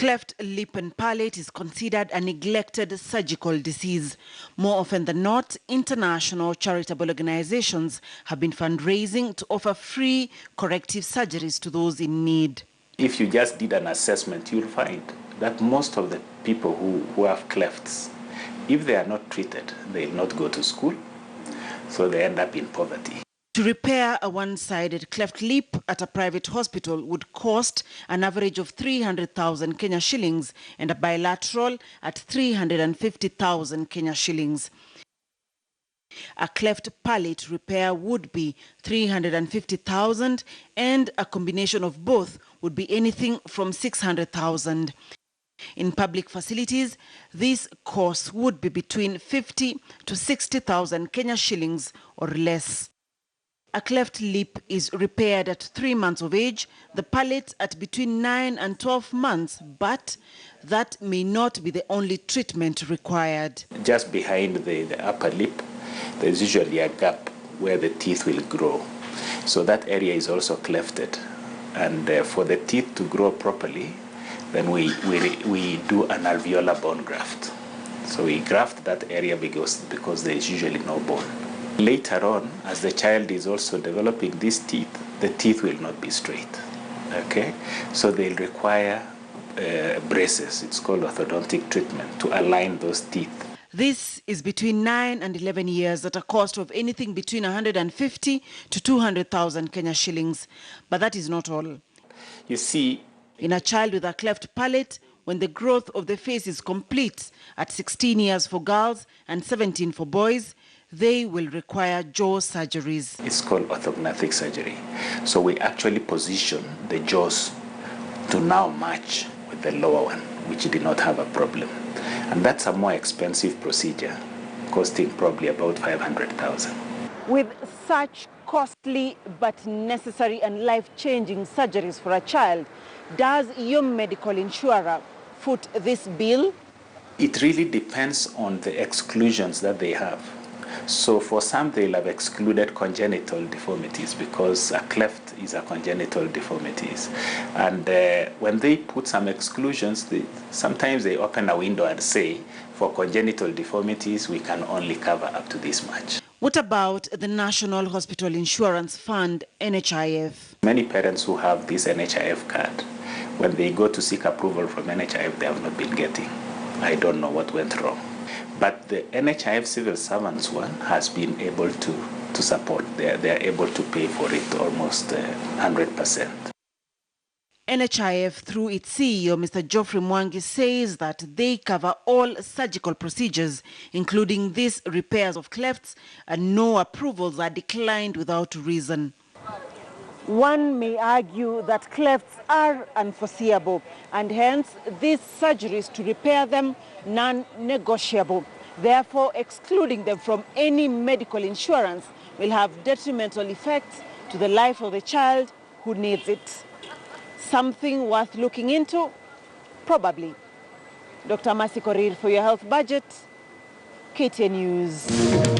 Cleft lip and palate is considered a neglected surgical disease. More often than not, international charitable organizations have been fundraising to offer free corrective surgeries to those in need. If you just did an assessment, you'll find that most of the people who have clefts, if they are not treated, they'll not go to school, so they end up in poverty. To repair a one-sided cleft lip at a private hospital would cost an average of 300,000 Kenya shillings and a bilateral at 350,000 Kenya shillings. A cleft palate repair would be 350,000 and a combination of both would be anything from 600,000. In public facilities, this cost would be between 50 to 60,000 Kenya shillings or less. A cleft lip is repaired at 3 months of age, the palate at between 9 and 12 months, but that may not be the only treatment required. Just behind the upper lip, there's usually a gap where the teeth will grow. So that area is also clefted. And for the teeth to grow properly, then we do an alveolar bone graft. So we graft that area because there is usually no bone. Later on, as the child is also developing these teeth, the teeth will not be straight, okay? So they'll require braces. It's called orthodontic treatment to align those teeth. This is between 9 and 11 years at a cost of anything between 150 to 200,000 Kenya shillings. But that is not all. You see, in a child with a cleft palate, when the growth of the face is complete at 16 years for girls and 17 for boys, they will require jaw surgeries. It's called orthognathic surgery. So we actually position the jaws to now match with the lower one, which did not have a problem. And that's a more expensive procedure, costing probably about 500,000. With such costly but necessary and life-changing surgeries for a child, does your medical insurer foot this bill? It really depends on the exclusions that they have. So for some, they'll have excluded congenital deformities because a cleft is a congenital deformity. And when they put some exclusions, sometimes they open a window and say, for congenital deformities, we can only cover up to this much. What about the National Hospital Insurance Fund, NHIF? Many parents who have this NHIF card, when they go to seek approval from NHIF, they have not been getting. I don't know what went wrong. But the NHIF civil servants one has been able to support. They are able to pay for it almost 100%. NHIF, through its CEO, Mr. Geoffrey Mwangi, says that they cover all surgical procedures, including these repairs of clefts, and no approvals are declined without reason. One may argue that clefts are unforeseeable, and hence these surgeries to repair them non-negotiable. Therefore, excluding them from any medical insurance will have detrimental effects to the life of the child who needs it. Something worth looking into? Probably. Dr. Mercy Korir for your health budget, KTN News.